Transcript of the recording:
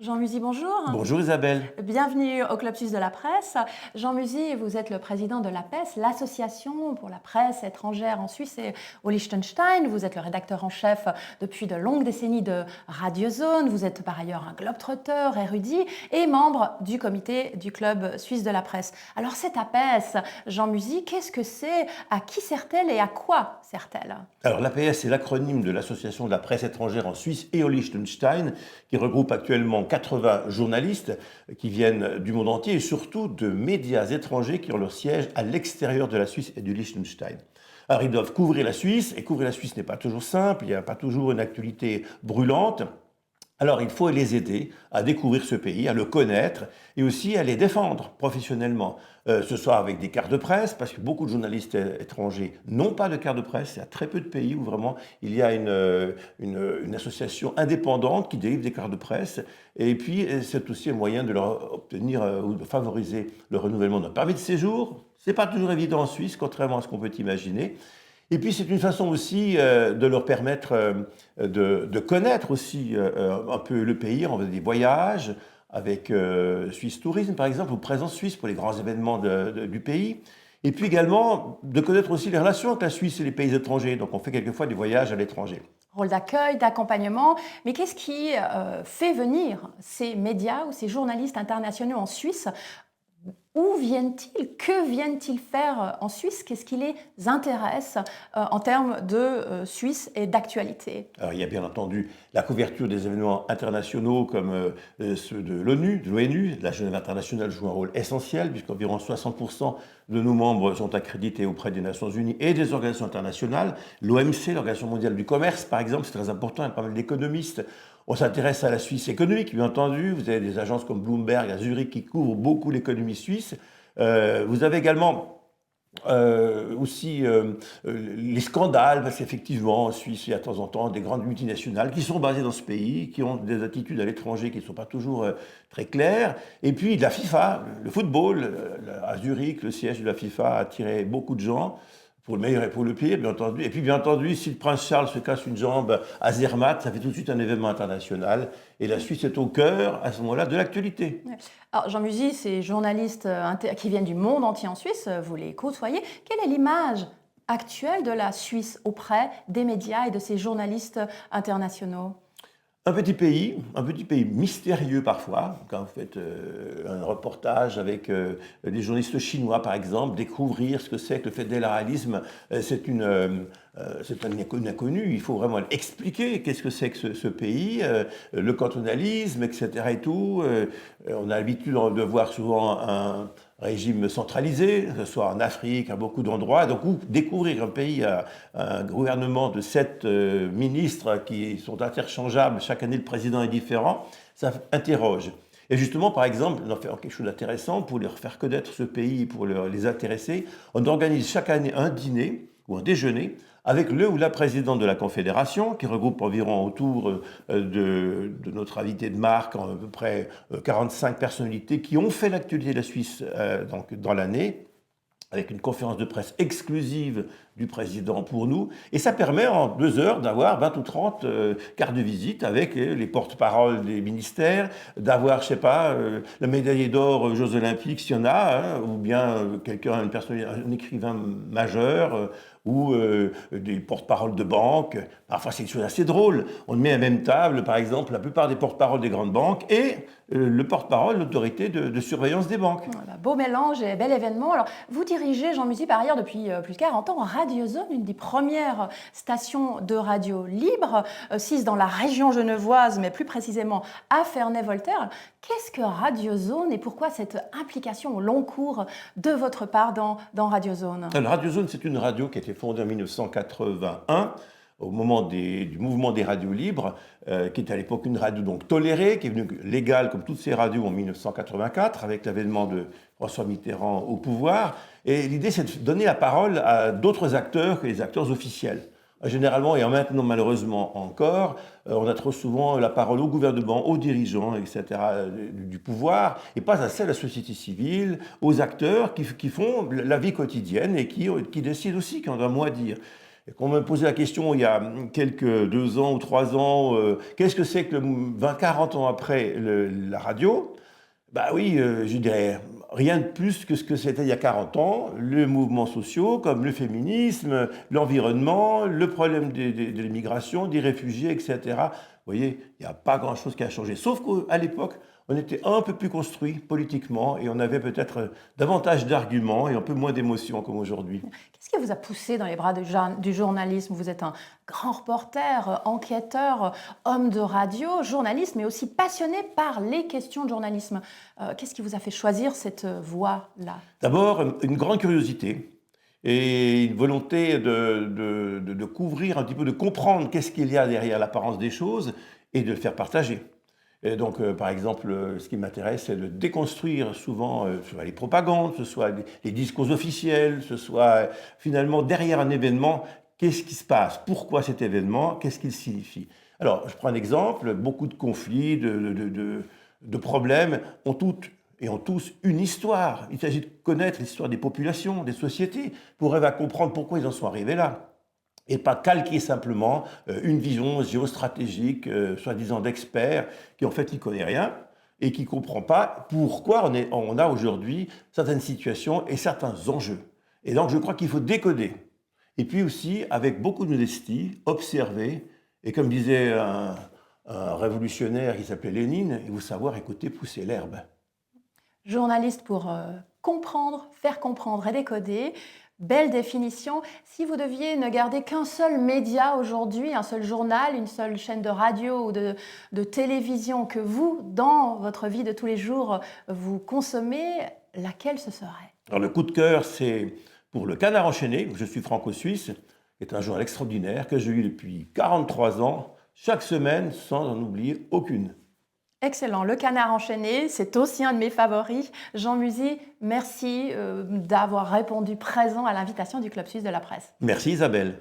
Jean Musy, bonjour. Bonjour Isabelle. Bienvenue au Club Suisse de la Presse. Jean Musy, vous êtes le président de l'APES, l'association pour la presse étrangère en Suisse et au Liechtenstein. Vous êtes le rédacteur en chef depuis de longues décennies de Radio Zone. Vous êtes par ailleurs un globe-trotter érudit et membre du comité du Club Suisse de la Presse. Alors cette APES, Jean Musy, qu'est-ce que c'est? À qui sert-elle et à quoi sert-elle? Alors l'APS, c'est l'acronyme de l'Association de la presse étrangère en Suisse et au Liechtenstein, qui regroupe actuellement 80 journalistes qui viennent du monde entier et surtout de médias étrangers qui ont leur siège à l'extérieur de la Suisse et du Liechtenstein. Alors ils doivent couvrir la Suisse, et couvrir la Suisse n'est pas toujours simple, il n'y a pas toujours une actualité brûlante. Alors il faut les aider à découvrir ce pays, à le connaître et aussi à les défendre professionnellement. Ce soit avec des cartes de presse, parce que beaucoup de journalistes étrangers n'ont pas de carte de presse. Il y a très peu de pays où vraiment il y a une association indépendante qui délivre des cartes de presse. Et puis c'est aussi un moyen de leur obtenir ou de favoriser le renouvellement d'un permis de séjour. Ce n'est pas toujours évident en Suisse, contrairement à ce qu'on peut imaginer. Et puis c'est une façon aussi de leur permettre de connaître aussi un peu le pays en faisant des voyages avec Suisse Tourisme par exemple, ou Présence Suisse pour les grands événements du pays. Et puis également de connaître aussi les relations avec la Suisse et les pays étrangers. Donc on fait quelquefois des voyages à l'étranger. Rôle d'accueil, d'accompagnement. Mais qu'est-ce qui fait venir ces médias ou ces journalistes internationaux en Suisse? Où viennent-ils? Que viennent-ils faire en Suisse? Qu'est-ce qui les intéresse en termes de Suisse et d'actualité? Alors, il y a bien entendu la couverture des événements internationaux comme ceux de l'ONU, de l'ONU. La Genève internationale joue un rôle essentiel puisqu'environ 60% de nos membres sont accrédités auprès des Nations Unies et des organisations internationales. L'OMC, l'Organisation mondiale du commerce, par exemple, c'est très important, il y a pas mal d'économistes. On s'intéresse à la Suisse économique, bien entendu. Vous avez des agences comme Bloomberg à Zurich qui couvrent beaucoup l'économie suisse. Vous avez également aussi les scandales, parce qu'effectivement, en Suisse, il y a de temps en temps des grandes multinationales qui sont basées dans ce pays, qui ont des attitudes à l'étranger qui ne sont pas toujours très claires. Et puis de la FIFA, le football, à Zurich, le siège de la FIFA a attiré beaucoup de gens. Pour le meilleur et pour le pire, bien entendu. Et puis, bien entendu, si le prince Charles se casse une jambe à Zermatt, ça fait tout de suite un événement international. Et la Suisse est au cœur, à ce moment-là, de l'actualité. Ouais. Alors, Jean Musy, ces journalistes qui viennent du monde entier en Suisse, vous les côtoyez. Quelle est l'image actuelle de la Suisse auprès des médias et de ces journalistes internationaux? Un petit pays mystérieux parfois. Quand vous faites un reportage avec des journalistes chinois, par exemple, découvrir ce que c'est que le fédéralisme, c'est un inconnu. Il faut vraiment expliquer qu'est-ce que c'est que ce pays, le cantonalisme, etc. Et tout. On a l'habitude de voir souvent un régime centralisé, que ce soit en Afrique, à beaucoup d'endroits. Donc, découvrir un pays à un gouvernement de 7 ministres qui sont interchangeables, chaque année le président est différent, ça interroge. Et justement, par exemple, on en fait quelque chose d'intéressant pour leur faire connaître ce pays, pour les intéresser. On organise chaque année un dîner ou un déjeuner avec le ou la présidente de la Confédération, qui regroupe environ autour de notre invité de marque, à peu près 45 personnalités qui ont fait l'actualité de la Suisse donc, dans l'année, avec une conférence de presse exclusive du président pour nous. Et ça permet en 2 heures d'avoir 20 ou 30 cartes de visite avec les porte-paroles des ministères, d'avoir, je sais pas, le médaillé d'or aux Jeux Olympiques, s'il y en a, hein, ou bien quelqu'un, un écrivain majeur, ou des porte-paroles de banques. Parfois, c'est quelque chose assez drôle. On met à la même table, par exemple, la plupart des porte-paroles des grandes banques et le porte-parole de l'autorité de surveillance des banques. Voilà, beau mélange et bel événement. Alors, vous dirigez, Jean Musy, par ailleurs, depuis plus de 40 ans, Radio Zone, une des premières stations de radio libre, 6 dans la région genevoise, mais plus précisément à Ferney-Voltaire. Qu'est-ce que Radio Zone et pourquoi cette implication au long cours de votre part dans Radio Zone? Alors, Radio Zone, c'est une radio qui a été fondée en 1981 au moment du mouvement des radios libres, qui était à l'époque une radio donc tolérée, qui est devenue légale comme toutes ces radios en 1984, avec l'avènement de François Mitterrand au pouvoir. Et l'idée, c'est de donner la parole à d'autres acteurs que les acteurs officiels. Généralement, et maintenant malheureusement encore, on a trop souvent la parole au gouvernement, aux dirigeants, etc., du pouvoir, et pas assez à la société civile, aux acteurs qui font la vie quotidienne et qui décident aussi, qui ont un mot à dire. Et quand on me posait la question il y a quelques 2 ans ou 3 ans, qu'est-ce que c'est que 40 ans après la radio? Bah oui, je dirais rien de plus que ce que c'était il y a 40 ans, les mouvements sociaux comme le féminisme, l'environnement, le problème de l'immigration, des réfugiés, etc. Vous voyez, il n'y a pas grand-chose qui a changé. Sauf qu'à l'époque, on était un peu plus construit politiquement et on avait peut-être davantage d'arguments et un peu moins d'émotions comme aujourd'hui. Qu'est-ce qui vous a poussé dans les bras du journalisme? Vous êtes un grand reporter, enquêteur, homme de radio, journaliste, mais aussi passionné par les questions de journalisme. Qu'est-ce qui vous a fait choisir cette voie-là? D'abord, une grande curiosité et une volonté de couvrir un petit peu, de comprendre qu'est-ce qu'il y a derrière l'apparence des choses et de le faire partager. Et donc, par exemple, ce qui m'intéresse, c'est de déconstruire souvent soit les propagandes, ce soit les discours officiels, ce soit finalement derrière un événement, qu'est-ce qui se passe, pourquoi cet événement, qu'est-ce qu'il signifie. Alors, je prends un exemple, beaucoup de conflits, de problèmes ont toutes et ont tous une histoire. Il s'agit de connaître l'histoire des populations, des sociétés, pour arriver à comprendre pourquoi ils en sont arrivés là. Et pas calquer simplement une vision géostratégique, soi-disant d'expert, qui en fait n'y connaît rien et qui ne comprend pas pourquoi on a aujourd'hui certaines situations et certains enjeux. Et donc je crois qu'il faut décoder. Et puis aussi, avec beaucoup de modestie, observer, et comme disait un révolutionnaire qui s'appelait Lénine, il faut savoir écouter pousser l'herbe. Journaliste pour comprendre, faire comprendre et décoder. Belle définition. Si vous deviez ne garder qu'un seul média aujourd'hui, un seul journal, une seule chaîne de radio ou de télévision que vous, dans votre vie de tous les jours, vous consommez, laquelle ce serait? Alors le coup de cœur, c'est pour Le Canard enchaîné. Je suis franco-suisse, qui est un journal extraordinaire que j'ai eu depuis 43 ans, chaque semaine, sans en oublier aucune. Excellent. Le Canard enchaîné, c'est aussi un de mes favoris. Jean Musy, merci d'avoir répondu présent à l'invitation du Club Suisse de la Presse. Merci Isabelle.